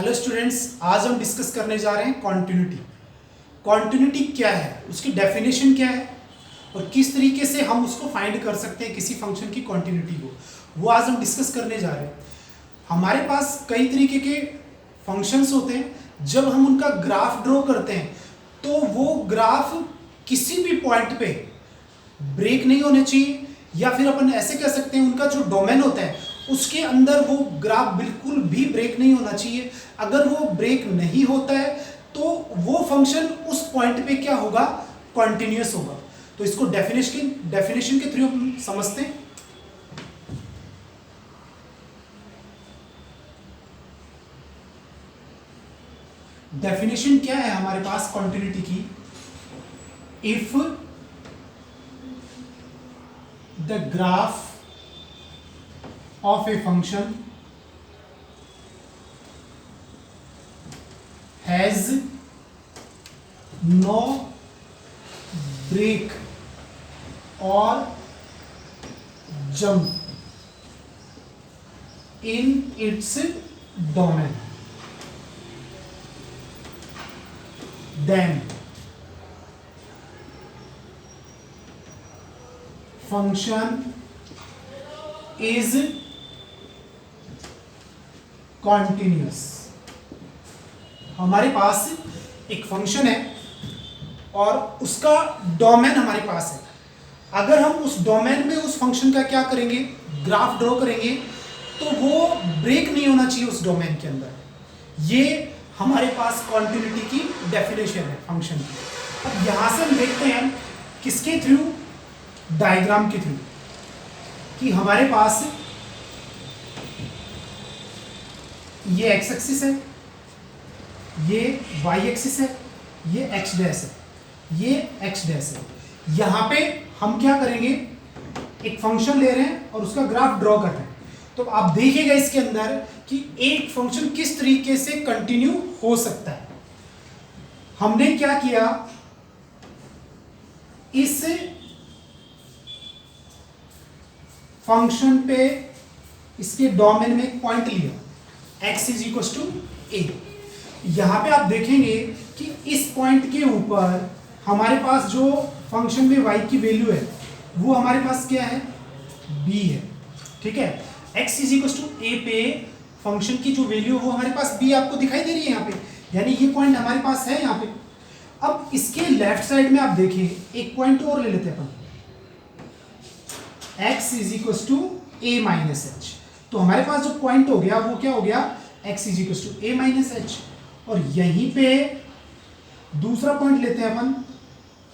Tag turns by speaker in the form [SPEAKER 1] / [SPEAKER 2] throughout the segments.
[SPEAKER 1] Hello students, आज हम discuss करने जा रहे हैं कॉन्टिन्यूटी। कॉन्टिन्यूटी क्या है, उसकी डेफिनेशन क्या है और किस तरीके से हम उसको फाइंड कर सकते हैं किसी फंक्शन की कॉन्टिन्यूटी को, वो आज हम डिस्कस करने जा रहे हैं। हमारे पास कई तरीके के फंक्शंस होते हैं। जब हम उनका ग्राफ ड्रॉ करते हैं तो वो ग्राफ किसी भी पॉइंट पे ब्रेक नहीं होने चाहिए, या फिर अपन ऐसे कह सकते हैं उनका जो डोमेन होता है उसके अंदर वो ग्राफ बिल्कुल भी ब्रेक नहीं होना चाहिए। अगर वो ब्रेक नहीं होता है तो वो फंक्शन उस पॉइंट पे क्या होगा, कॉन्टिन्यूअस होगा। तो इसको डेफिनेशन के थ्रू हम समझते हैं। डेफिनेशन क्या है हमारे पास कॉन्टिन्यूटी की? If the graph of a function has no break or jump in its domain, then function is continuous. हमारे पास एक फंक्शन है और उसका डोमेन हमारे पास है। अगर हम उस डोमेन में उस फंक्शन का क्या करेंगे, ग्राफ ड्रॉ करेंगे, तो वो ब्रेक नहीं होना चाहिए उस डोमेन के अंदर। ये हमारे पास कॉन्टिन्यूटी की डेफिनेशन है फंक्शन की। अब यहां से हम देखते हैं किसके थ्रू, डायग्राम के थ्रू, कि हमारे पास ये एक्स एक्सिस है, ये वाई एक्सिस है, ये एक्स डैश है, ये एक्स डैश है। यहां पे हम क्या करेंगे, एक फंक्शन ले रहे हैं और उसका ग्राफ ड्रॉ कर रहे हैं। तो आप देखिएगा इसके अंदर कि एक फंक्शन किस तरीके से कंटिन्यू हो सकता है। हमने क्या किया, इस फंक्शन पे इसके डोमेन में एक पॉइंट लिया x इज इक्वल टू ए। यहां पे आप देखेंगे कि इस पॉइंट के ऊपर हमारे पास जो फंक्शन में y की वैल्यू है वो हमारे पास क्या है, b है। ठीक है, x इज इक्वल टू ए पे फंक्शन की जो वैल्यू है वो हमारे पास b आपको दिखाई दे रही है यहाँ पे, यानी ये पॉइंट हमारे पास है यहाँ पे। अब इसके लेफ्ट साइड में आप देखिए एक पॉइंट और ले लेते हैं अपन, x is equal to A minus H. तो हमारे पास जो पॉइंट हो गया वो क्या हो गया, x is equal to A minus H. और यहीं पे दूसरा पॉइंट लेते हैं अपन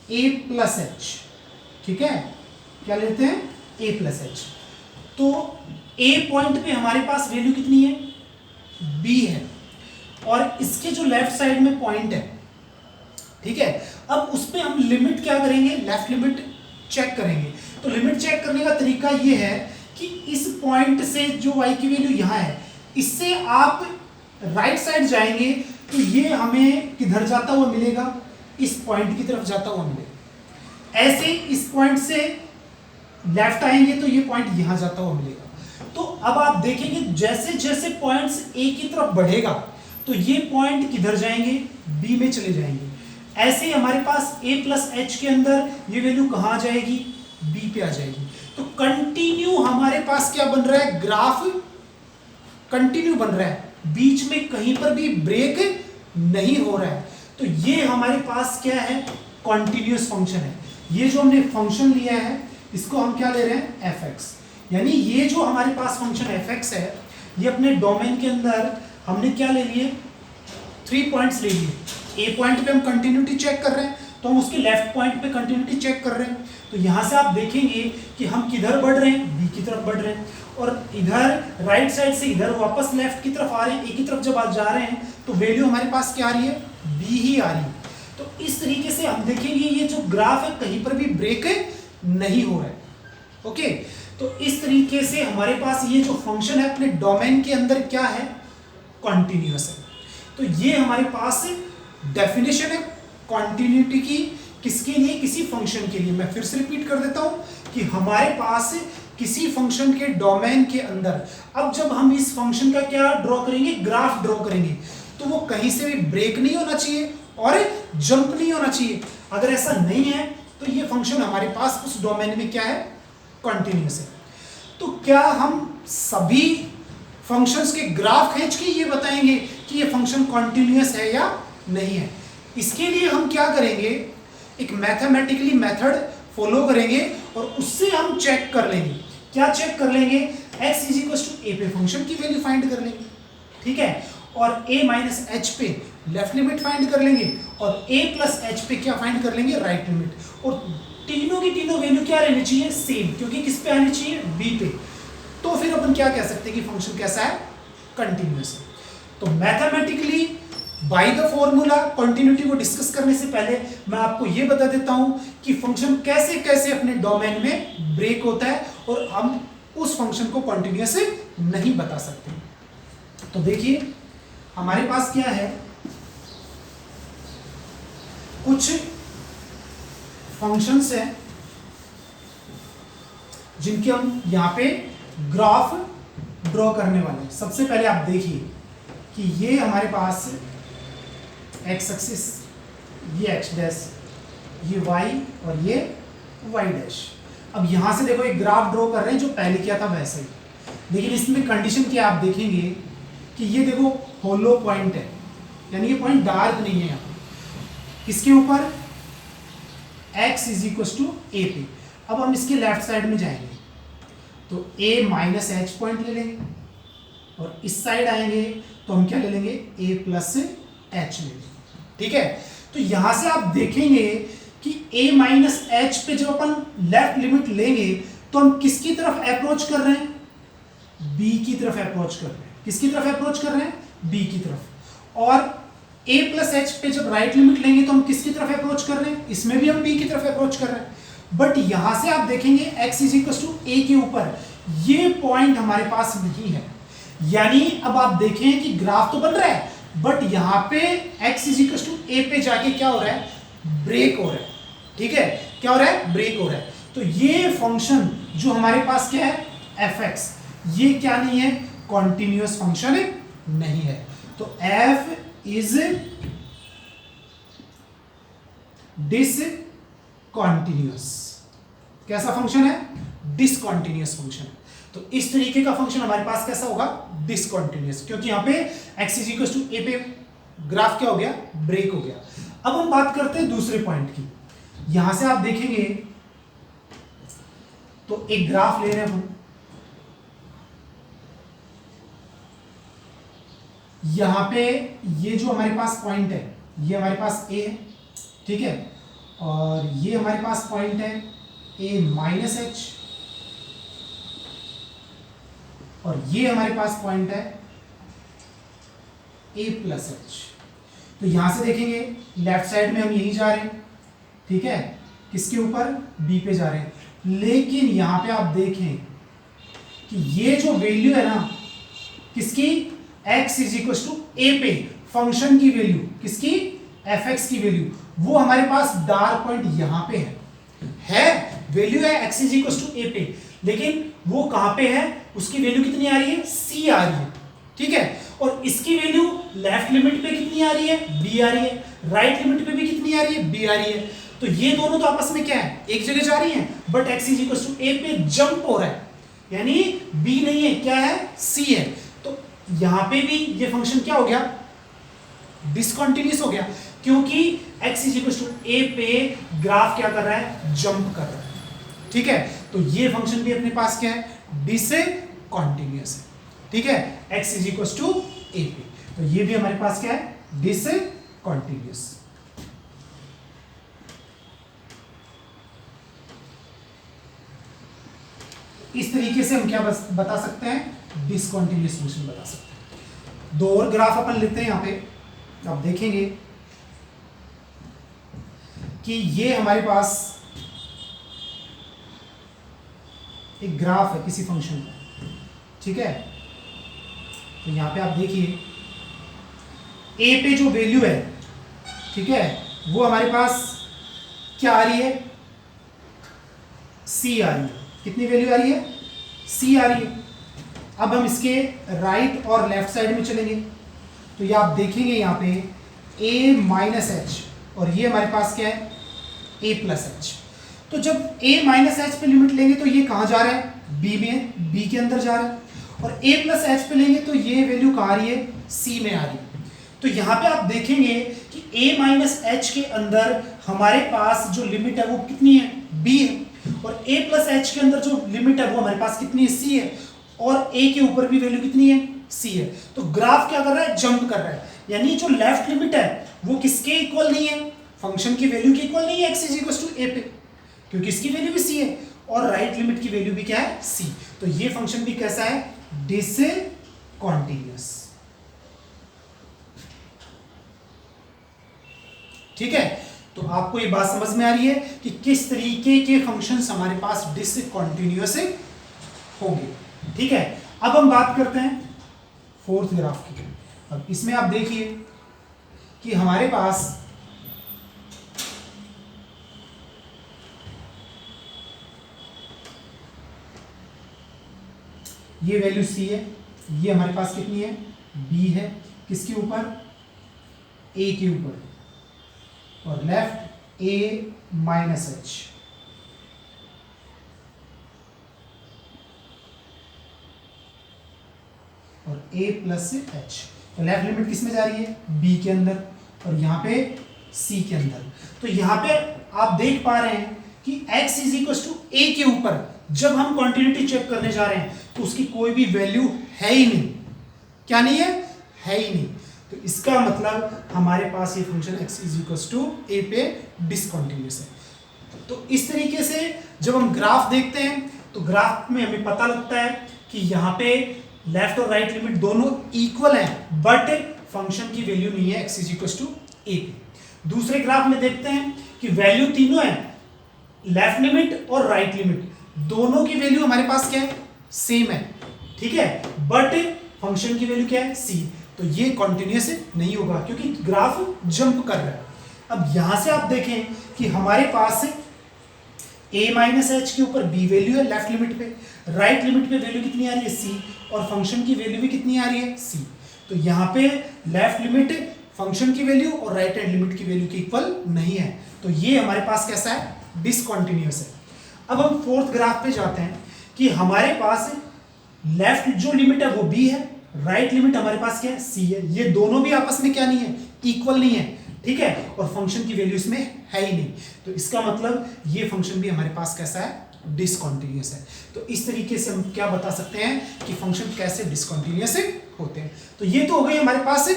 [SPEAKER 1] a प्लस एच। ठीक है, क्या लेते हैं, a प्लस एच। तो a पॉइंट पे हमारे पास वैल्यू कितनी है, b है, और इसके जो लेफ्ट साइड में पॉइंट है, ठीक है, अब उस पे हम लिमिट क्या करेंगे, लेफ्ट लिमिट चेक करेंगे। तो लिमिट चेक करने का तरीका ये है कि इस पॉइंट से जो y की वैल्यू यहां है, इससे आप राइट साइड जाएंगे तो ये हमें किधर जाता हुआ मिलेगा, इस पॉइंट की तरफ जाता हुआ मिलेगा। ऐसे इस पॉइंट से लेफ्ट आएंगे तो ये पॉइंट यहां जाता हुआ मिलेगा। तो अब आप देखेंगे जैसे जैसे पॉइंट्स a की तरफ बढ़ेगा तो ये पॉइंट किधर जाएंगे, b में चले जाएंगे। ऐसे ही हमारे पास a प्लस एच के अंदर ये वैल्यू कहां आ जाएगी, b पे आ जाएगी। तो कंटिन्यू हमारे पास क्या बन रहा है, ग्राफ कंटिन्यू बन रहा है, बीच में कहीं पर भी ब्रेक नहीं हो रहा है। तो ये हमारे पास क्या है, कॉन्टिन्यूअस फंक्शन है। ये जो हमने फंक्शन लिया है इसको हम क्या ले रहे हैं, fx। यानी ये जो हमारे पास फंक्शन fx है, ये अपने डोमेन के अंदर हमने क्या ले लिए, 3 पॉइंट्स ले लिए। ए पॉइंट पे हम कंटिन्यूटी चेक कर रहे हैं तो हम उसके लेफ्ट पॉइंट पे कंटिन्यूटी चेक कर रहे हैं। तो यहां से आप देखेंगे कि हम किधर बढ़ रहे हैं, बी की तरफ बढ़ रहे हैं, और इधर राइट साइड से इधर वापस लेफ्ट की तरफ आ रहे हैं। ए की तरफ जब आप जा रहे हैं तो वैल्यू हमारे पास क्या आ रही है, बी ही आ रही है। तो इस तरीके से हम देखेंगे ये जो ग्राफ है कहीं पर भी ब्रेक नहीं हो रहा है। ओके, तो इस तरीके से हमारे पास ये जो फंक्शन है अपने डोमेन के अंदर क्या है, कॉन्टिन्यूअस है। तो ये हमारे पास डेफिनेशन है कॉन्टिन्यूटी की, किसके लिए, किसी फंक्शन के लिए। मैं फिर से रिपीट कर देता हूं कि हमारे पास किसी फंक्शन के डोमेन के अंदर, अब जब हम इस फंक्शन का क्या ड्रॉ करेंगे, ग्राफ ड्रॉ करेंगे, तो वो कहीं से भी ब्रेक नहीं होना चाहिए और जंप नहीं होना चाहिए। अगर ऐसा नहीं है तो ये फंक्शन हमारे पास उस डोमेन में क्या है, कंटिन्यूअस है। तो क्या हम सभी फंक्शंस के ग्राफ खींच के ये बताएंगे कि ये फंक्शन कंटिन्यूअस है या नहीं है? इसके लिए हम क्या करेंगे, एक मैथमेटिकली मेथड फॉलो करेंगे और उससे हम चेक कर लेंगे। क्या चेक कर लेंगे, x इज इक्वल टू ए पे फंक्शन की वैल्यू फाइंड कर लेंगे, ठीक है, और a माइनस एच पे लेफ्ट लिमिट फाइंड कर लेंगे और a प्लस एच पे क्या फाइंड कर लेंगे, राइट लिमिट। और तीनों की तीनों वैल्यू क्या रहनी चाहिए, सेम, क्योंकि किस पे आनी चाहिए, b पे। तो फिर अपन क्या कह सकते हैं कि फंक्शन कैसा है, कंटिन्यूअस है। तो mathematically by the formula continuity को डिस्कस करने से पहले मैं आपको यह बता देता हूं कि फंक्शन कैसे कैसे अपने डोमेन में ब्रेक होता है और हम उस फंक्शन को कंटिन्यूअस नहीं बता सकते। तो देखिए हमारे पास क्या है, कुछ फंक्शंस हैं जिनके हम यहां पे ग्राफ ड्रॉ करने वाले हैं। सबसे पहले आप देखिए कि ये हमारे पास एक्स एक्सिस, ये एक्स डैश, ये वाई और ये वाई डैश। अब यहां से देखो एक ग्राफ ड्रॉ कर रहे हैं जो पहले किया था वैसे ही, लेकिन इसमें कंडीशन क्या आप देखेंगे कि ये देखो होलो पॉइंट है, यानी ये पॉइंट डार्क नहीं है। यहाँ किसके ऊपर, x इज इक्वल टू ए पे। अब हम इसके लेफ्ट साइड में जाएंगे तो a माइनस एच पॉइंट ले लेंगे और इस साइड आएंगे तो हम क्या ले लेंगे, a प्लस एच ले लेंगे, ठीक है। तो यहां से आप देखेंगे कि a माइनस एच पे जब अपन लेफ्ट लिमिट लेंगे तो हम किसकी तरफ अप्रोच कर रहे हैं, b की तरफ अप्रोच कर रहे हैं। किसकी तरफ अप्रोच कर रहे हैं, b की तरफ। और a प्लस एच पे जब राइट लिमिट लेंगे तो हम किसकी तरफ अप्रोच कर रहे हैं, इसमें भी हम b की तरफ अप्रोच कर रहे हैं। बट यहां से आप देखेंगे x is equal to a के ऊपर ये पॉइंट हमारे पास नहीं है, यानी अब आप देखें कि ग्राफ तो बन रहा है बट यहां पे x is equal to a पे जाके क्या हो रहा है, ब्रेक हो रहा है, ठीक है। क्या हो रहा है, ब्रेक हो रहा है। तो ये फंक्शन जो हमारे पास क्या है, fx, ये क्या नहीं है, कॉन्टिन्यूअस फंक्शन नहीं है। तो f इज डिसकंटिन्यूअस। कैसा फंक्शन है, डिसकंटिन्यूअस फंक्शन है। तो इस तरीके का फंक्शन हमारे पास कैसा होगा, डिसकंटिन्यूअस, क्योंकि यहां पे x is equal to a पे ग्राफ क्या हो गया, ब्रेक हो गया। अब हम बात करते हैं दूसरे पॉइंट की। यहां से आप देखेंगे तो एक ग्राफ ले रहे हैं हम, यहां पे ये जो हमारे पास पॉइंट है ये हमारे पास a है, ठीक है, और ये हमारे पास पॉइंट है a माइनस एच, और ये हमारे पास पॉइंट है a प्लस एच। तो यहां से देखेंगे लेफ्ट साइड में हम यही जा रहे हैं, ठीक है, किसके ऊपर, b पे जा रहे हैं। लेकिन यहां पे आप देखें कि ये जो वैल्यू है ना किसकी, x is equal to a पे फंक्शन की वैल्यू, किसकी, fx की वैल्यू, वो हमारे पास डार्क पॉइंट यहां पे है वैल्यू है x is equal to a पे, लेकिन वो कहां पे है, उसकी वैल्यू कितनी आ रही है, c आ रही है, ठीक है। और इसकी वैल्यू लेफ्ट लिमिट पे कितनी आ रही है, b आ रही है, राइट लिमिट पे भी कितनी आ रही है, b आ रही है। तो ये दोनों तो आपस में क्या है, एक जगह जा रही हैं, but x is equal to a पे जंप हो रहा है, यानी b नहीं है, क्या है, c है। तो यहां पे भी ये फंक्शन क्या हो गया, डिसकंटिन्यूअस हो गया, क्योंकि x is equal to a पे ग्राफ क्या कर रहा है, जंप कर रहा है, ठीक है। तो ये फंक्शन भी अपने पास क्या है, डिसकंटिन्यूअस है, ठीक है, x is equal to a पे। तो ये भी हमारे पास क्या है, डिसकंटिन्यूअस। इस तरीके से हम क्या बता सकते हैं, डिसकंटिन्यूअस फंक्शन बता सकते हैं। दो और ग्राफ अपन लेते हैं यहां पे, आप देखेंगे कि ये हमारे पास एक ग्राफ है किसी फंक्शन का, ठीक है। तो यहां पे आप देखिए a पे जो वैल्यू है, ठीक है, वो हमारे पास क्या आ रही है, c आ रही है। कितनी वैल्यू आ रही है, सी आ रही है। अब हम इसके राइट और लेफ्ट साइड में चलेंगे तो ये आप देखेंगे यहाँ पे a माइनस एच, और ये हमारे पास क्या है a प्लस एच। तो जब a माइनस एच पे लिमिट लेंगे तो ये कहाँ जा रहा है, b में, b के अंदर जा रहा है, और a प्लस एच पे लेंगे तो ये वैल्यू कहाँ आ रही है, c में आ रही है। तो यहाँ पे आप देखेंगे कि a माइनस एच के अंदर हमारे पास जो लिमिट है वो कितनी है, b है, और a प्लस एच के अंदर जो लिमिट है वो हमारे पास कितनी है, c है, और a के ऊपर भी वैल्यू कितनी है, c है। तो ग्राफ क्या कर रहा है, जंप कर रहा है, यानी जो लेफ्ट लिमिट है वो किसके इक्वल नहीं है, फंक्शन की वैल्यू के इक्वल नहीं है x is equal to a पे, क्योंकि इसकी वैल्यू भी c है, और राइट लिमिट की वैल्यू भी क्या है, c। तो ये फंक्शन भी कैसा है, डिसकंटीन्यूअस। ठीक है, तो आपको ये बात समझ में आ रही है कि किस तरीके के फंक्शंस हमारे पास डिसकंटीन्यूअस होंगे। ठीक है, अब हम बात करते हैं फोर्थ ग्राफ की। अब इसमें आप देखिए कि हमारे पास ये वैल्यू c है, ये हमारे पास कितनी है, b है, किसके ऊपर, a के ऊपर, और लेफ्ट a माइनस एच, और a प्लस एच। तो लेफ्ट लिमिट किस में जा रही है, b के अंदर, और यहाँ पे c के अंदर। तो यहाँ पे आप देख पा रहे हैं कि x is equal to a के ऊपर जब हम क्वांटिटी चेक करने जा रहे हैं तो उसकी कोई भी वैल्यू है ही नहीं, क्या नहीं है, है ही नहीं। तो इसका मतलब हमारे पास ये function x is equal to a पे डिसकंटीन्यूअस है। तो इस तरीके से जब हम ग्राफ देखते हैं तो ग्राफ में हमें पता लगता है कि यहाँ पे लेफ्ट और राइट लिमिट दोनों इक्वल हैं, बट फंक्शन की वैल्यू नहीं है x is equal to a पे। दूसरे ग्राफ में देखते हैं कि वैल्यू तीनों है, लेफ्ट लिमिट और राइट लिमिट दोनों की वैल्यू हमारे पास क्या है, सेम है, ठीक है, बट फंक्शन की वैल्यू क्या है, c। तो ये कॉन्टिन्यूअस नहीं होगा क्योंकि ग्राफ जंप कर रहा है। अब यहां से आप देखें कि हमारे पास a माइनस एच के ऊपर b वैल्यू है लेफ्ट लिमिट पे, राइट लिमिट पे वैल्यू कितनी आ रही है, c, और फंक्शन की वैल्यू भी कितनी आ रही है, c। तो यहाँ पे लेफ्ट लिमिट फंक्शन की वैल्यू और राइट हैंड लिमिट की वैल्यू के इक्वल नहीं है, तो ये हमारे पास कैसा है, डिसकंटीन्यूअस है। अब हम फोर्थ ग्राफ पे जाते हैं कि हमारे पास लेफ्ट जो लिमिट है वो b है, राइट लिमिट हमारे पास क्या है, c है। ये दोनों भी आपस में क्या नहीं है, इक्वल नहीं है, ठीक है, और फंक्शन की वैल्यू इसमें है ही नहीं। तो इसका मतलब ये फंक्शन भी हमारे पास कैसा है, डिसकंटीन्यूअस है। तो इस तरीके से हम क्या बता सकते हैं कि फंक्शन कैसे डिसकंटीन्यूअस होते हैं। तो ये तो हो गई हमारे पास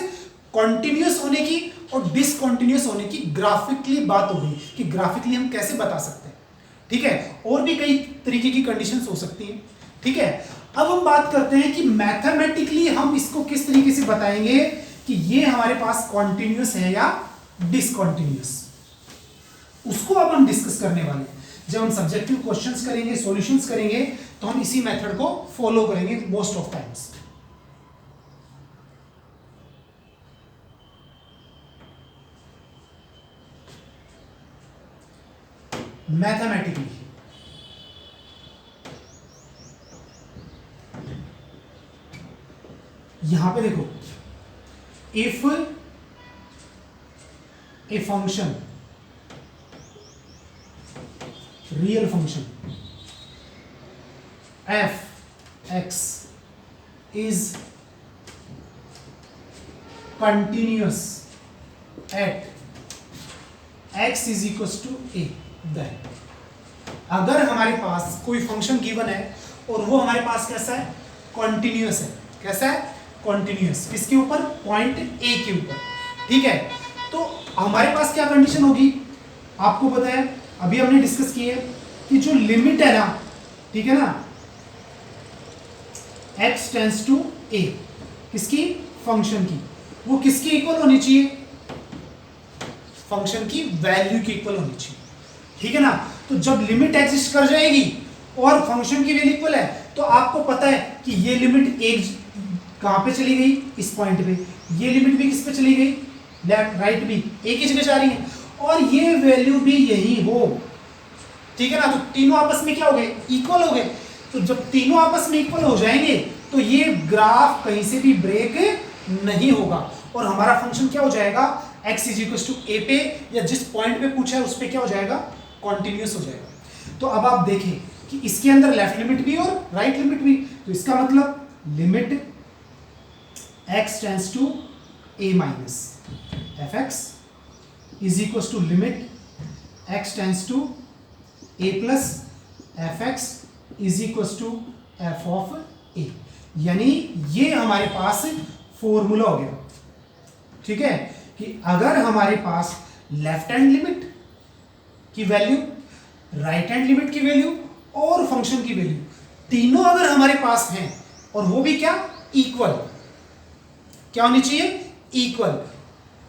[SPEAKER 1] कॉन्टिन्यूअस होने की और डिसकंटीन्यूअस होने की ग्राफिकली बात हो गई कि ग्राफिकली हम कैसे बता सकते हैं, ठीक है। और भी कई तरीके की कंडीशंस हो सकती हैं, ठीक है। अब हम बात करते हैं कि मैथमेटिकली हम इसको किस तरीके से बताएंगे कि ये हमारे पास कॉन्टिन्यूअस है या डिसकंटीन्यूअस, उसको अब हम डिस्कस करने वाले हैं। जब हम सब्जेक्टिव क्वेश्चंस करेंगे, सॉल्यूशंस करेंगे, तो हम इसी मेथड को फॉलो करेंगे मोस्ट ऑफ टाइम्स। मैथमेटिकली यहां पे देखो, if a function, real function f x is continuous at x is equals to a, then अगर हमारे पास कोई फंक्शन गिवन है और वो हमारे पास कैसा है, कॉन्टिन्यूअस है। कैसा है, कॉन्टिन्यूअस, किसके ऊपर, पॉइंट ए के ऊपर, ठीक है। तो हमारे पास क्या कंडीशन होगी, आपको पता है, अभी हमने डिस्कस की है कि जो लिमिट है ना, ठीक है ना, x टेंड्स टू a, किसकी, फंक्शन की, वो किसकी इक्वल होनी चाहिए, फंक्शन की वैल्यू की इक्वल होनी चाहिए, ठीक है ना। तो जब लिमिट एग्जिस्ट कर जाएगी और फंक्शन की वैल्यू इक्वल है तो आपको पता है कि ये लिमिट एक कहां पे चली गई, इस पॉइंट पे, ये लिमिट भी किस पे चली गई, लेफ्ट राइट भी एक ही जगह जा रही है, और ये वैल्यू भी यही हो, ठीक है ना। तो तीनों आपस में क्या हो गए, इक्वल हो गए। तो जब तीनों आपस में इक्वल हो जाएंगे तो ये ग्राफ कहीं से भी ब्रेक नहीं होगा और हमारा फंक्शन क्या हो जाएगा, x = a पे या जिस पॉइंट पे पूछा है उस पे क्या हो जाएगा, कॉन्टिन्यूस हो जाएगा। तो अब आप देखें कि इसके अंदर लेफ्ट लिमिट भी और राइट लिमिट भी, तो इसका मतलब limit x tends to a minus fx is equal to limit x tends to a plus fx is equal to f of a। यानी ये हमारे पास फॉर्मूला हो गया, ठीक है, कि अगर हमारे पास लेफ्ट हैंड लिमिट की वैल्यू, राइट हैंड लिमिट की वैल्यू और फंक्शन की वैल्यू तीनों अगर हमारे पास हैं और वो भी क्या, इक्वल, क्या होनी चाहिए, इक्वल,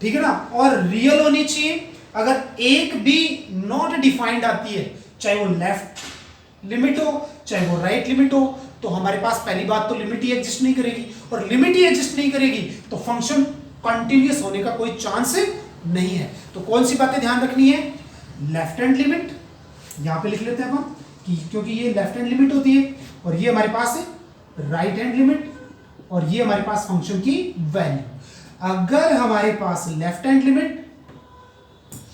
[SPEAKER 1] ठीक है ना, और रियल होनी चाहिए। अगर एक भी नॉट डिफाइंड आती है, चाहे वो लेफ्ट लिमिट हो चाहे वो राइट लिमिट हो, तो हमारे पास पहली बात तो लिमिट ही एग्जिस्ट नहीं करेगी, और लिमिट ही एग्जिस्ट नहीं करेगी तो फंक्शन कंटिन्यूअस होने का कोई चांस नहीं है। तो कौन सी बातें ध्यान रखनी है, लेफ्ट हैंड लिमिट यहां पे लिख लेते हैं हम कि क्योंकि ये लेफ्ट हैंड लिमिट होती है, और ये हमारे पास है राइट हैंड लिमिट, और ये हमारे पास फंक्शन की वैल्यू। अगर हमारे पास लेफ्ट हैंड लिमिट,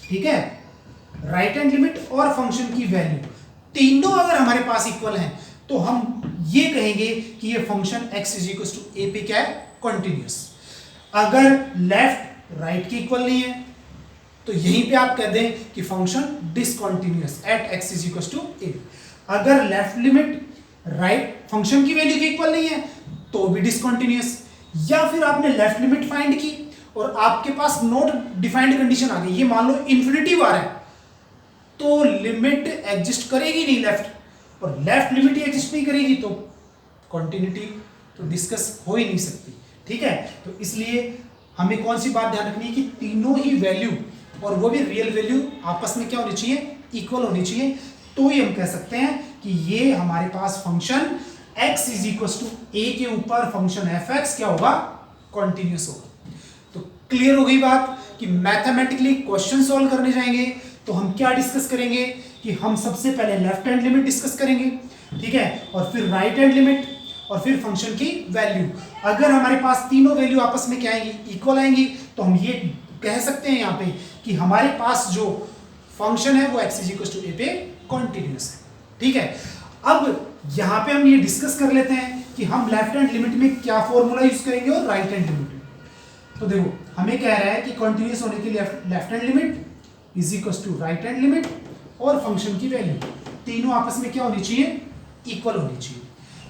[SPEAKER 1] ठीक है, राइट हैंड लिमिट और फंक्शन की वैल्यू तीनों अगर हमारे पास इक्वल हैं तो हम ये कहेंगे कि ये फंक्शन x = a पे क्या है, कॉन्टिन्यूस। अगर लेफ्ट राइट के इक्वल नहीं है तो यहीं पे आप कह दें कि function discontinuous at x = a। अगर लेफ्ट लिमिट राइट फंक्शन की वैल्यू के इक्वल नहीं है तो भी डिसकंटिन्यूअस। या फिर आपने लेफ्ट लिमिट फाइंड की और आपके पास नॉट डिफाइंड कंडीशन आ गई, ये मान लो इन्फिनिटी बार है, तो लिमिट एग्जिस्ट करेगी नहीं लेफ्ट, और लेफ्ट लिमिट ही एग्जिस्ट नहीं करेगी तो कॉन्टिन्यूटी तो डिस्कस हो ही नहीं सकती, ठीक है। तो इसलिए हमें कौन सी बात ध्यान रखनी है कि तीनों ही वैल्यू, और वो भी रियल वैल्यू, आपस में क्या होनी चाहिए, इक्वल होनी चाहिए। तो ही हम कह सकते हैं कि ये हमारे पास फंक्शन x = a के ऊपर फंक्शन fx क्या होगा, कॉन्टिन्यूस होगा। तो क्लियर हो गई बात कि मैथमेटिकली क्वेश्चन सॉल्व करने जाएंगे तो हम क्या डिस्कस करेंगे कि हम सबसे पहले लेफ्ट हैंड लिमिट डिस्कस करेंगे, ठीक है, और फिर राइट हैंड लिमिट और फिर फंक्शन की वैल्यू। अगर हमारे पास तीनों वैल्यू आपस में क्या आएंगी, इक्वल आएंगी, तो हम ये कह सकते हैं यहाँ पे कि हमारे पास जो फंक्शन है वो x = a पे कॉन्टिन्यूस है, ठीक है। अब यहाँ पे हम ये डिस्कस कर लेते हैं कि हम लेफ्ट हैंड लिमिट में क्या फॉर्मूला यूज करेंगे और राइट हैंड लिमिट में। तो देखो हमें कह रहा है कि कॉन्टिन्यूस होने के लिए left hand limit = right hand limit और फंक्शन की वैल्यू तीनों आपस में क्या होनी चाहिए, इक्वल होनी चाहिए।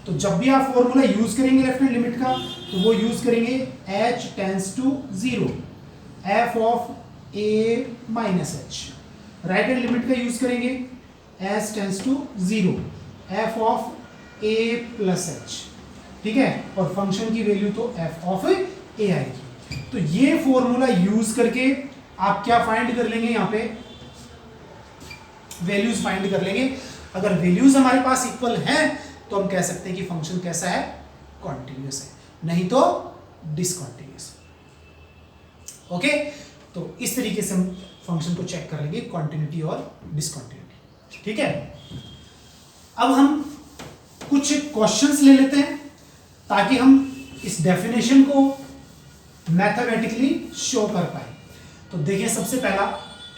[SPEAKER 1] तो जब भी आप फॉर्मूला यूज करेंगे लेफ्ट हैंड लिमिट का तो वो यूज करेंगे h tends to 0 f of a minus h। Right hand limit का यूज करेंगे s tends to 0 f of a plus h, ठीक है, और फंक्शन की वैल्यू तो f ऑफ a आएगी। तो ये फॉर्मूला यूज करके आप क्या फाइंड कर लेंगे, यहाँ पे वैल्यूज फाइंड कर लेंगे। अगर वैल्यूज हमारे पास इक्वल हैं तो हम कह सकते हैं कि फंक्शन कैसा है, कॉन्टिन्यूस है, नहीं तो डिसकंटिन्यूस। ओके, तो इस तरीके से हम फंक्शन को चेक कर लेंगे, कॉन्टिन्यूटी और डिसकंटिन्यूटी, ठीक है। अब हम कुछ क्वेश्चंस ले लेते हैं ताकि हम इस डेफिनेशन को मैथमेटिकली शो कर पाए। तो देखिए सबसे पहला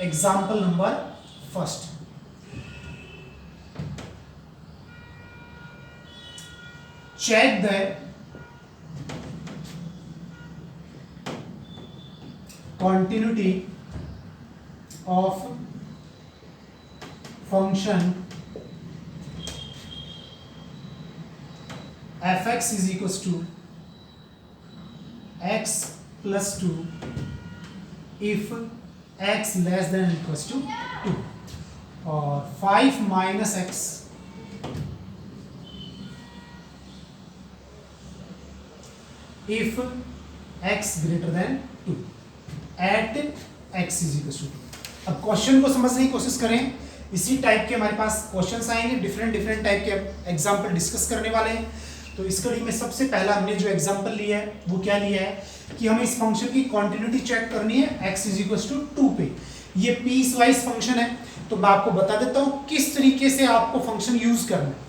[SPEAKER 1] example number first, check the continuity of function fx is equals to x plus 2 if x less than or equals to 2, और 5 minus x if x greater than 2 at x is equals to 2। अब question को समझने की कोशिश करें, इसी type के हमारे पास क्वेश्चंस आएंगे, डिफरेंट टाइप के एग्जांपल डिस्कस करने वाले हैं। तो इस कड़ी में सबसे पहला हमने जो एग्जांपल लिया है वो क्या लिया है कि हमें इस फंक्शन की क्वांटिटी चेक करनी है x is equals to 2 पे। ये पीस वाइज फंक्शन है, तो मैं आपको बता देता हूँ किस तरीके से आपको फंक्शन यूज करना है।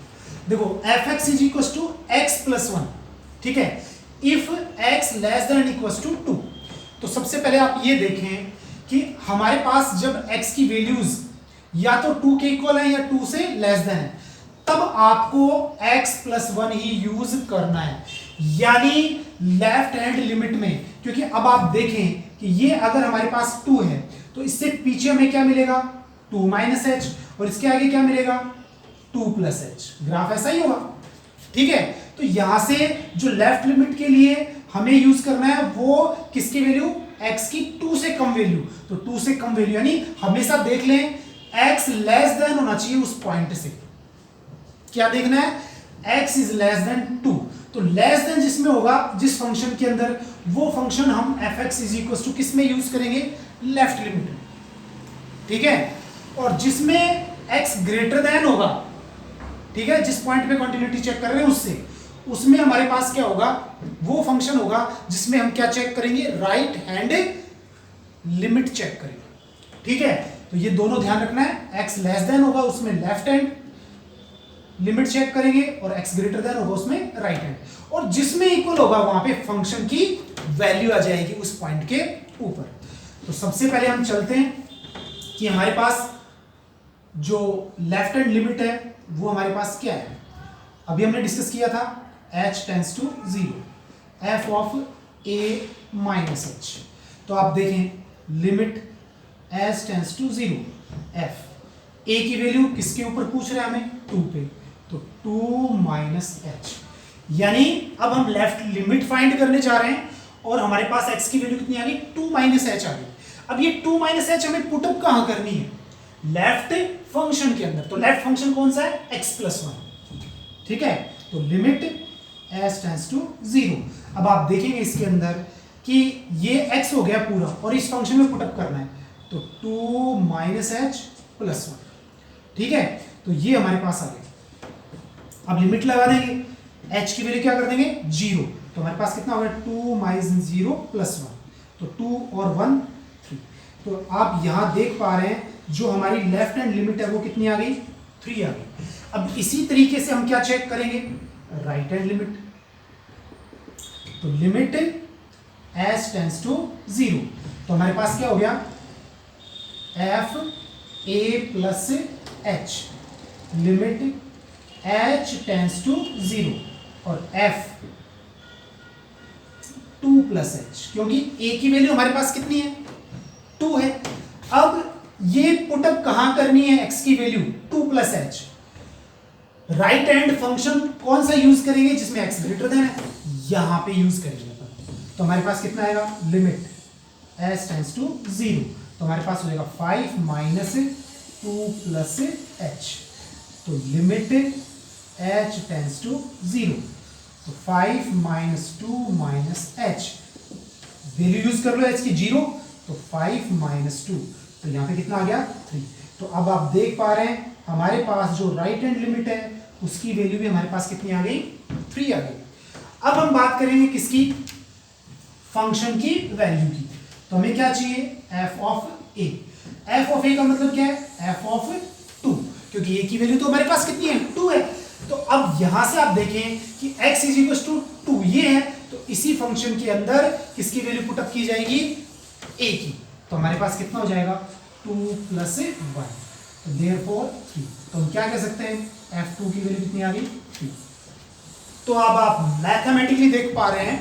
[SPEAKER 1] देखो F X is equal to X plus one, ठीक है, if X less than equal to two. तो सबसे पहले आप ये देखें कि हमारे पास जब x की वैल्यूज या तो 2 के इक्वल है या 2 से लेस देन है, तब आपको x प्लस वन ही यूज करना है, यानी लेफ्ट हैंड लिमिट में। क्योंकि अब आप देखें कि ये अगर हमारे पास 2 है तो इससे पीछे हमें क्या मिलेगा 2 माइनस एच, और इसके आगे क्या मिलेगा 2 प्लस एच। ग्राफ ऐसा ही होगा, ठीक है। तो यहां से जो लेफ्ट लिमिट के लिए हमें यूज करना है वो किसकी वैल्यू, x की 2 से कम वैल्यू। तो 2 से कम वैल्यू यानी हमेशा देख लें x लेस देन होना चाहिए उस पॉइंट से। क्या देखना है, x इज लेस देन 2। तो लेस देन जिसमें होगा जिस फंक्शन के अंदर, वो फंक्शन हम fx इज इक्वल टू किस में यूज करेंगे, लेफ्ट लिमिट में, ठीक है। और जिसमें x ग्रेटर देन होगा, ठीक है, जिस पॉइंट पे कंटिन्यूटी चेक कर रहे हैं उससे, उसमें हमारे पास क्या होगा, वो फंक्शन होगा जिसमें हम क्या चेक करेंगे, राइट हैंड लिमिट चेक करेंगे, ठीक है। तो ये दोनों ध्यान रखना है, x लेस देन होगा उसमें लेफ्ट हैंड लिमिट चेक करेंगे और x ग्रेटर देन होगा उसमें राइट हैंड, और जिसमें इक्वल होगा वहां पे फंक्शन की वैल्यू आ जाएगी उस पॉइंट के ऊपर। तो सबसे पहले हम चलते हैं कि हमारे पास जो लेफ्ट हैंड लिमिट है वो हमारे पास क्या है। अभी हमने डिस्कस किया था h tends to 0 f of a minus H. तो आप देखें limit h tends to 0 f, a की वैल्यू किसके ऊपर पूछ रहे हैं हमें, 2 पे, तो 2 माइनस एच, यानी अब हम लेफ्ट लिमिट फाइंड करने जा रहे हैं और हमारे पास x की वैल्यू कितनी आ गई, 2 माइनस एच आ गई। अब ये 2 माइनस एच हमें पुटअप कहां करनी है, लेफ्ट फंक्शन के अंदर। तो लेफ्ट फंक्शन कौन सा है, x प्लस वन, ठीक है। तो लिमिट h टेंड्स टू 0। अब आप देखेंगे इसके अंदर कि ये x हो गया पूरा और इस फंक्शन में पुटअप करना है, तो 2 माइनस एच प्लस वन, ठीक है। तो ये हमारे पास आ गया। अब लिमिट लगा देंगे, h की वैल्यू क्या कर देंगे 0, तो हमारे पास कितना हो गया 2 माइनस 0 प्लस वन, तो 2 और 1 3। तो आप यहां देख पा रहे हैं जो हमारी लेफ्ट हैंड लिमिट है वो कितनी आ गई, 3 आ गई। अब इसी तरीके से हम क्या चेक करेंगे, राइट हैंड लिमिट। तो लिमिट h टेंड्स टू 0, तो हमारे पास क्या हो गया f a plus h, limit h tends to 0 और f 2 प्लस एच, क्योंकि a की वैल्यू हमारे पास कितनी है 2 है। अब ये पुटअप कहां करनी है x की value 2 plus H, right hand function कौन सा यूज करेंगे जिसमें x ग्रेटर देन है, यहां पे यूज करेंगे। तो हमारे पास कितना आएगा, लिमिट h टेंड्स टू 0, तो हमारे पास हो जाएगा 5 माइनस 2 प्लस एच, तो लिमिट h टेंड्स टू 0, तो 5 minus 2 minus H, value use कर लो h की 0, तो 5 माइनस 2, तो यहाँ पे कितना आ गया 3। तो अब आप देख पा रहे हैं हमारे पास जो राइट हैंड लिमिट है उसकी वैल्यू भी हमारे पास कितनी आ गई, 3 आ गई। अब हम बात करेंगे किसकी, फंक्शन की वैल्यू की। तो हमें क्या चाहिए, f of a। f of a का मतलब क्या है, f ऑफ 2, क्योंकि a की वैल्यू तो हमारे पास कितनी है 2 है। तो अब यहां से आप देखें कि x इज इक्वल टू 2 ये है, तो इसी फंक्शन के अंदर किसकी वैल्यू पुटअप की जाएगी, a की। तो हमारे पास कितना हो जाएगा 2 प्लस 1, तो देयरफॉर 3। तो हम क्या कह सकते हैं, f2 की वैल्यू कितनी आ गई 3। तो अब आप मैथमेटिकली देख पा रहे हैं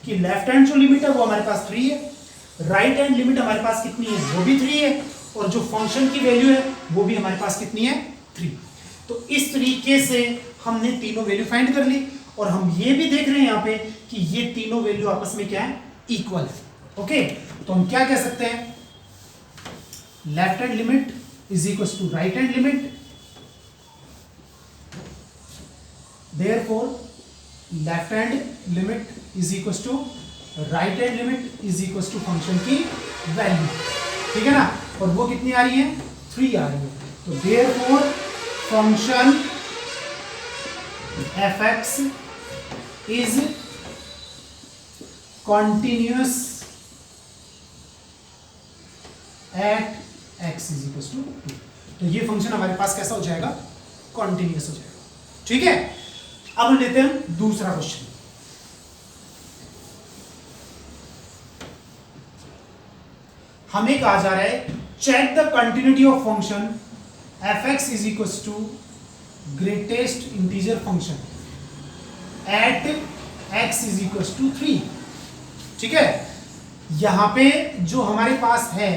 [SPEAKER 1] कि लेफ्ट हैंड जो लिमिट है वो हमारे पास 3 है, राइट हैंड लिमिट हमारे पास कितनी है, वो भी 3 है, और जो फंक्शन की वैल्यू है वो भी हमारे पास कितनी है 3। तो इस तरीके से हमने तीनों वैल्यू फाइंड कर ली, और हम ये भी देख रहे हैं यहाँ पे कि ये तीनों वैल्यू आपस में क्या है, इक्वल है। ओके, तो हम क्या कह सकते हैं, left hand limit is equal to right hand limit, therefore left hand limit is equal to right hand limit is equal to function की वैल्यू, ठीक है ना। और वो कितनी आ रही है, 3 आ रही है। तो therefore function fx is continuous at x is equal to 2। तो ये फंक्शन हमारे पास कैसा हो जाएगा, कॉन्टिन्यूअस हो जाएगा। ठीक है, अब लेते हैं दूसरा क्वेश्चन। हमें कहा जा रहा है check the continuity of function F X is equal to greatest integer function at X is equal to 3। ठीक है, यहां पे जो हमारे पास है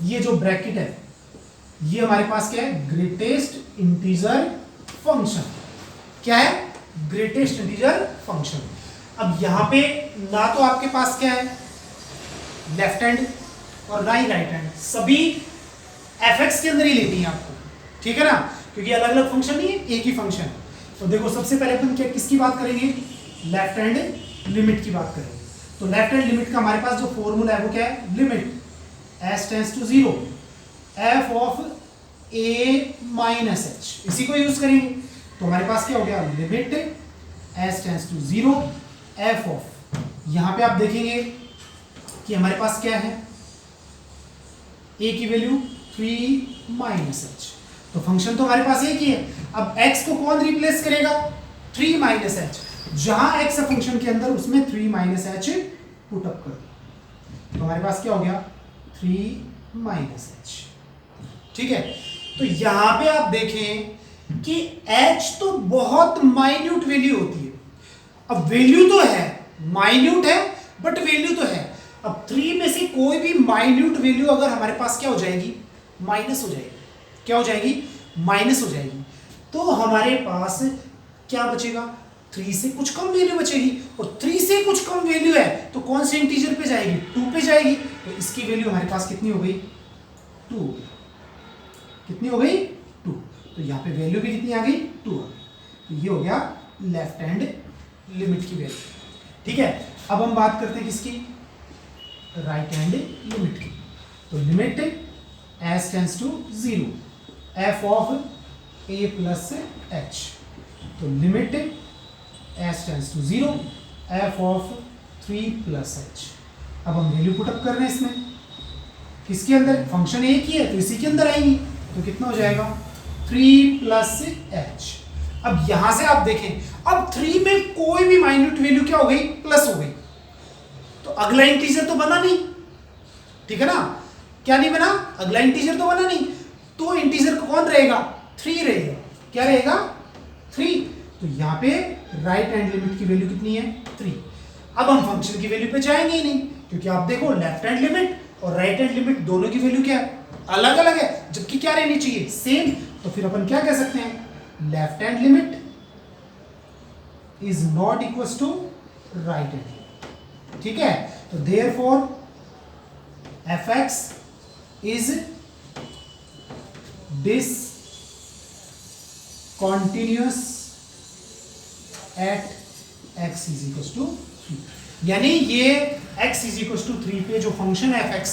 [SPEAKER 1] ये जो ब्रैकेट है ये हमारे पास क्या है, ग्रेटेस्ट इंटीजर फंक्शन। क्या है, ग्रेटेस्ट इंटीजर फंक्शन। अब यहां पे ना तो आपके पास क्या है लेफ्ट हैंड और ना ही राइट हैंड, सभी एफ एक्स के अंदर ही लेनी है आपको, ठीक है ना, क्योंकि अलग अलग फंक्शन नहीं है, एक ही फंक्शन। तो देखो सबसे पहले अपन क्या किसकी बात करेंगे, लेफ्ट हैंड लिमिट की बात करेंगे। तो लेफ्ट हैंड लिमिट का हमारे पास जो फॉर्मूला है वो क्या है, limit s tends to 0 f of a minus h, इसी को यूज करेंगे। तो हमारे पास क्या हो गया, limit s tends to 0 f of, यहां पे आप देखेंगे कि हमारे पास क्या है, a की वैल्यू 3 माइनस h, तो फंक्शन तो हमारे पास एक ही है। अब x को कौन रिप्लेस करेगा, 3 माइनस h, जहां x है फंक्शन के अंदर उसमें 3 माइनस h पुट अप कर दो, तो हमारे पास क्या हो गया 3 माइनस h। ठीक है, तो यहां पे आप देखें कि h तो बहुत माइन्यूट वैल्यू होती है। अब वैल्यू तो है, माइन्यूट है बट वैल्यू तो है। अब 3 में से कोई भी माइन्यूट वैल्यू अगर हमारे पास क्या हो जाएगी, माइनस हो जाएगी। क्या हो जाएगी, माइनस हो जाएगी। तो हमारे पास क्या बचेगा, 3 से कुछ कम वैल्यू बचेगी, और 3 से कुछ कम वैल्यू है तो कौन से इंटीजर पे जाएगी, 2 पे जाएगी। तो इसकी वैल्यू हमारे पास कितनी हो गई, 2 हो गई। कितनी हो गई, 2। तो यहाँ पे वैल्यू भी कितनी आ गई, 2 आ गई। तो ये हो गया लेफ्ट हैंड लिमिट की वैल्यू। ठीक है, अब हम बात करते हैं किसकी, राइट हैंड लिमिट की। तो limit s tends to 0 f of a plus h, तो limit s tends to 0 f of 3 plus h। अब हम वैल्यू पुट अप कर रहे हैं इसमें, किसके अंदर, फंक्शन एक ही है तो इसी के अंदर आएंगी। तो कितना हो जाएगा 3 प्लस h। अब यहां से आप देखें, अब 3 में कोई भी माइन्यूट वैल्यू क्या हो गई, प्लस हो गई, तो अगला इंटीजर तो बना नहीं, ठीक है ना, क्या नहीं बना, अगला इंटीजर तो बना नहीं। तो इंटीजर कौन रहेगा, 3 रहेगा। क्या रहेगा, 3। तो यहां पे राइट हैंड लिमिट की वैल्यू कितनी है, 3। अब हम फंक्शन की वैल्यू पे जाएंगे ही नहीं, क्योंकि आप देखो लेफ्ट हैंड लिमिट और राइट हैंड लिमिट दोनों की वैल्यू क्या है, अलग अलग है, जबकि क्या रहनी चाहिए, सेम। तो फिर अपन क्या कह सकते हैं, left hand limit is not equal to right hand. ठीक है, तो therefore F X is discontinuous at x is equal to 3, यानी ये x इज इक्वल टू 3 पे जो फंक्शन है f(x)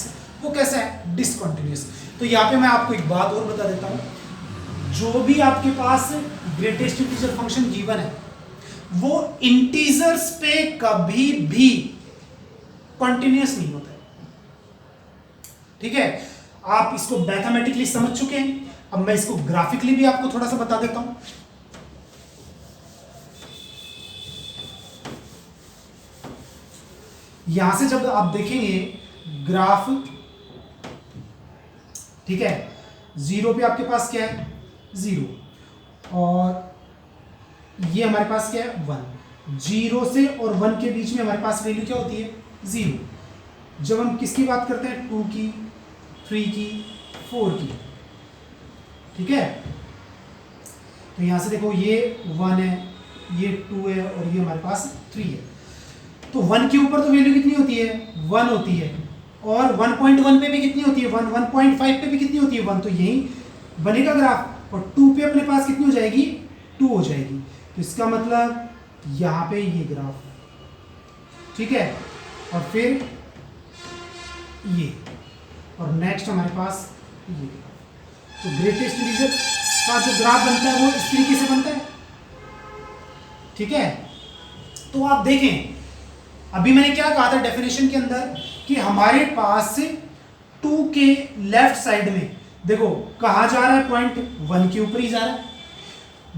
[SPEAKER 1] वो कैसा है, डिसकंटिन्यूअस। तो यहाँ पे मैं आपको एक बात और बता देता हूँ, जो भी आपके पास ग्रेटेस्ट इंटीजर फंक्शन गिवन है वो इंटीजर्स पे कभी भी कंटिन्यूअस नहीं होता है। ठीक है, आप इसको मैथमेटिकली समझ चुके हैं, अब मैं इसको ग्राफिकली भी आपको थोड़ा सा बता देता हूं। यहां से जब आप देखेंगे ग्राफ, ठीक है, 0 पे आपके पास क्या है, 0, और ये हमारे पास क्या है, 1। 0 से और 1 के बीच में हमारे पास वैल्यू क्या होती है, 0। जब हम किसकी बात करते हैं, 2 की, 3 की, 4 की, ठीक है, तो यहां से देखो ये 1 है, ये 2 है, और ये हमारे पास 3 है। तो 1 के ऊपर तो वैल्यू कितनी होती है, 1 होती है, और 1.1 पे भी कितनी होती है, 1, 1.5 पे भी कितनी होती है, 1। तो यही बनेगा ग्राफ, और 2 पे अपने पास कितनी हो जाएगी, 2 हो जाएगी। तो इसका मतलब यहां पे ये ग्राफ, ठीक है, और फिर ये, और नेक्स्ट हमारे पास ये ग्राफ। तो ग्रेटेस्ट इंटीजर का जो ग्राफ बनता है वो इस तरीके से बनता है। ठीक है, तो आप देखें अभी मैंने क्या कहा था डेफिनेशन के अंदर कि हमारे पास 2 के लेफ्ट साइड में देखो कहाँ जा रहा है पॉइंट, 1 के ऊपर ही जा रहा है।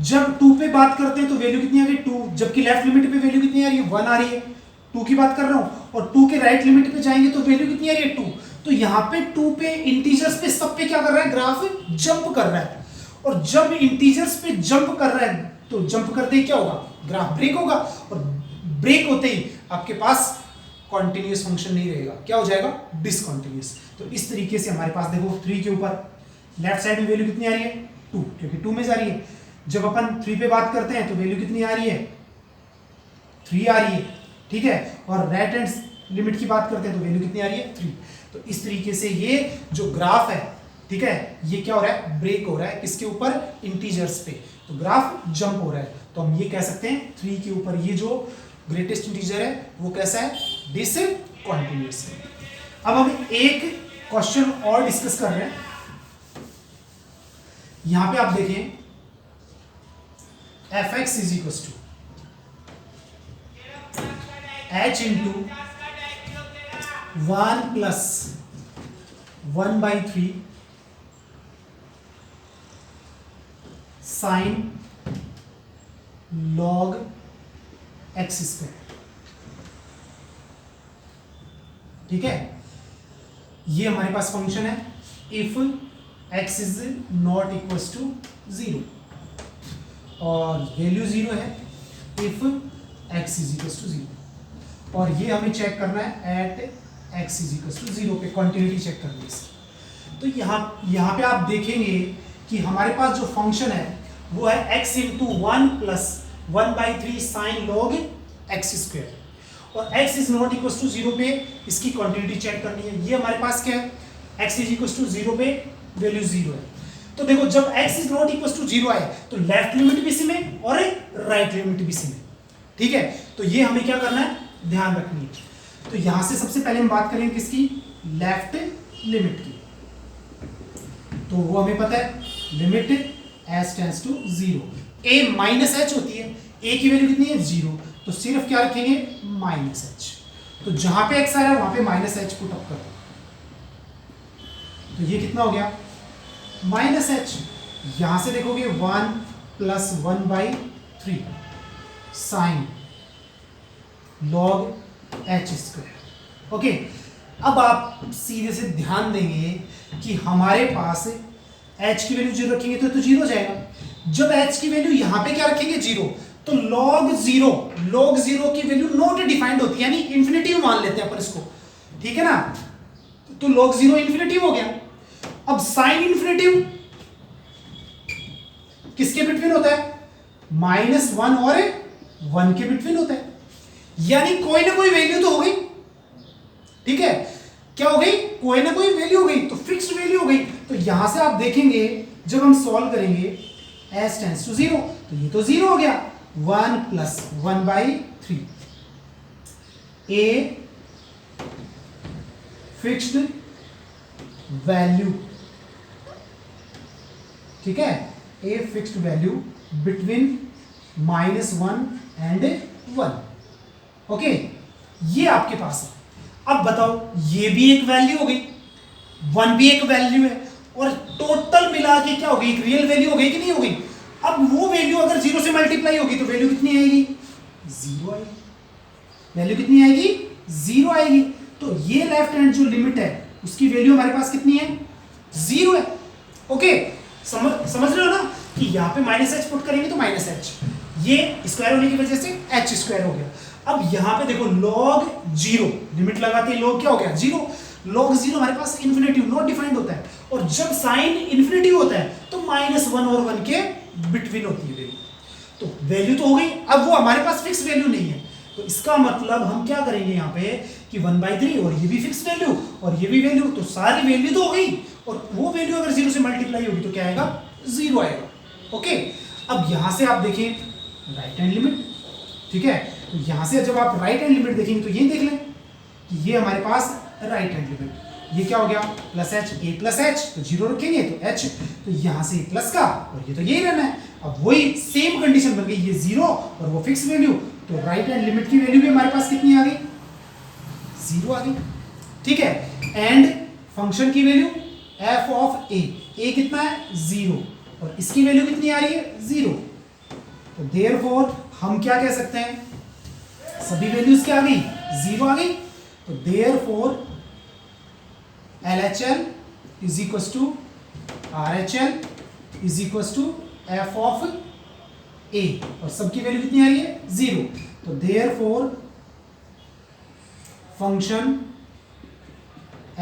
[SPEAKER 1] जब 2 पे बात करते हैं तो वैल्यू कितनी आ रही है 2, जबकि लेफ्ट लिमिट पे वैल्यू कितनी आ रही है 1 आ रही है, 2 की बात कर रहा हूं। और 2 के राइट लिमिट पे जाएंगे तो वैल्यू कितनी आ रही है 2। तो यहाँ पे 2 पे इंटीजर्स पे सब पे क्या कर रहा है, ग्राफ जंप कर रहा है। और जब इंटीजर्स पे जंप कर रहा है तो जंप करते ही क्या होगा, ग्राफ ब्रेक होगा। और ब्रेक होते ही आपके पास कॉन्टिन्यूस फंक्शन नहीं रहेगा, क्या हो जाएगा, डिसकॉन्टिन्यूस। तो इस तरीके से हमारे पास देखो 3 के ऊपर लेफ्ट साइड में वैल्यू कितनी आ रही है 2, क्योंकि 2 में जा रही है। जब अपन 3 पे बात करते हैं तो वैल्यू कितनी आ रही है 3 आ रही है, ठीक है। और राइट हैंड लिमिट की बात करते हैं तो वैल्यू कितनी आ रही है 3। तो इस तरीके से ये जो ग्राफ है, ठीक है, ये क्या हो रहा है, ब्रेक हो रहा है किसके ऊपर, इंटीजर्स पे। तो ग्राफ जंप हो रहा है। तो हम ये कह सकते हैं 3 के ऊपर ये जो ग्रेटेस्ट इंटीजर है वो कैसा है, डिसकंटीन्यूअस है। अब हम एक क्वेश्चन और डिस्कस कर रहे हैं। यहां पे आप देखें fx is equal to h into 1 plus 1/3 sine log x square, ठीक है। ये हमारे पास फंक्शन है if x is not equal to 0 और वैल्यू 0 है if x is equal to 0। और ये हमें चेक करना है at x is equal to 0 पे, कॉन्टिन्यूटी चेक करनी है इसकी। तो यहाँ पे आप देखेंगे कि हमारे पास जो फंक्शन है वो है x into 1 plus 1/3 sine log x square. और x is not equal to 0 पे इसकी कॉन्टिन्यूटी चेक करनी है। ये हमारे पास क्या है, x इज इक्वल टू 0 पे वैल्यू 0 है। तो देखो जब x is not equal to 0 आए तो लेफ्ट लिमिट भी इसी में और राइट लिमिट भी इसी में, ठीक है। तो ये हमें क्या करना है, ध्यान रखनी है। तो यहां से सबसे पहले हम बात करेंगे किसकी, लेफ्ट लिमिट की। तो वो हमें पता है limit s tends to 0, a minus h होती है, a की वैल्यू कितनी है 0, तो सिर्फ क्या रखेंगे माइनस h। तो जहां पे x आ रहा है वहां पे माइनस h पुट अप कर दो। तो ये कितना हो गया माइनस h। यहां से देखोगे 1 plus 1/3 sine log h square. Okay, अब आप सीधे से ध्यान देंगे कि हमारे पास h की वैल्यू 0 रखेंगे तो 0 हो जाएगा। जब h की वैल्यू यहां पे क्या रखेंगे 0, तो log 0 की वैल्यू नॉट डिफाइंड होती है, यानी इंफिनिटिव मान लेते हैं अपन इसको, ठीक है ना। तो log 0 इंफिनिटिव हो गया। अब साइन इंफिनिटिव किसके बिटवीन होता है, -1 और 1 के बिटवीन होता है, यानी कोई ना कोई वैल्यू तो हो गई, ठीक है। क्या हो गई, कोई ना कोई वैल्यू हो गई, तो फिक्स्ड वैल्यू हो गई। तो यहां से आप देखेंगे जब हम सॉल्व करेंगे s टेंड्स टू 0, तो ये तो 0 हो गया, 1 प्लस 1/3 a फिक्स्ड वैल्यू, ठीक है, a fixed value between -1 and 1। Okay, ये आपके पास है। अब बताओ ये भी एक वैल्यू हो गई, 1 भी एक वैल्यू है, और टोटल मिला के क्या हो गई, एक रियल वैल्यू हो गई कि नहीं हो गई। अब वो वैल्यू अगर 0 से मल्टीप्लाई होगी तो वैल्यू कितनी आएगी, 0 आएगी। वैल्यू कितनी आएगी, 0 आएगी। तो ये लेफ्ट हैंड जो लिमिट है उसकी वैल्यू हमारे पास कितनी है, 0 है। ओके, समझ रहे हो ना कि यहाँ पे -h पुट करेंगे तो -h, ये स्क्वायर होने की वजह से h स्क्वायर हो गया। अब यहाँ पे देखो log 0, लिमिट लगाते ही log क्या हो गया 0, log 0 हमारे पास इन्फिनिटिव नॉट डिफाइंड होता है, और जब साइन इन्फिनिटिव होता है तो -1 और 1 के बिटवीन होती है वैल्यू। तो वैल्यू तो हो गई, अब वो हमारे पास फिक्स वैल्यू नहीं है। तो इसका मतलब हम क्या करेंगे यहाँ पे कि 1/3 और ये भी फिक्स वैल्यू और ये भी वैल्यू, तो सारी वैल्यू तो हो गई, और वो वैल्यू अगर 0 से मल्टीप्लाई होगी तो क्या आएगा, 0 आएगा। ओके, अब यहाँ से आप देखें राइट हैंड लिमिट, ठीक है। तो यहाँ से जब आप राइट हैंड लिमिट देखेंगे तो ये देख लें कि ये हमारे पास राइट हैंड लिमिट, ये क्या हो गया plus h, a plus h, तो 0 रखेंगे तो h, तो यहाँ से प्लस का और ये तो यही रहना है। अब वही सेम कंडीशन बन गई, ये 0 और वो फिक्स वैल्यू, तो राइट हैंड लिमिट की वैल्यू भी हमारे पास कितनी आ गई, 0 आ गई, ठीक है। एंड फंक्शन की वैल्यू f ऑफ a, ए कितना है 0 और इसकी वैल्यू कितनी आ रही है 0। तो देयरफॉर हम क्या कह सकते हैं, सभी वैल्यूज क्या आ गई 0 आ गई। तो therefore LHL is equal to RHL is equal to f of a और सबकी वैल्यू कितनी आ रही है 0। तो therefore function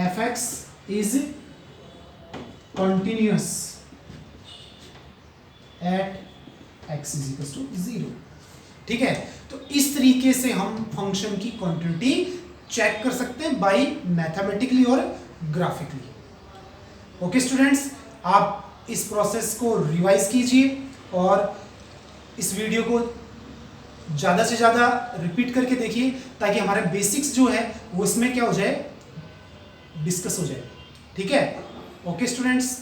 [SPEAKER 1] fx is continuous at x is equal to 0। ठीक है, तो इस तरीके से हम फंक्शन की कॉन्टिन्यूटी चेक कर सकते हैं बाय मैथमेटिकली और ग्राफिकली। ओके स्टूडेंट्स, आप इस प्रोसेस को रिवाइज कीजिए और इस वीडियो को ज़्यादा से ज़्यादा रिपीट करके देखिए ताकि हमारे बेसिक्स जो है वो इसमें क्या हो जाए, डिस्कस हो जाए। ठीक है, ओके स्टूडेंट्स।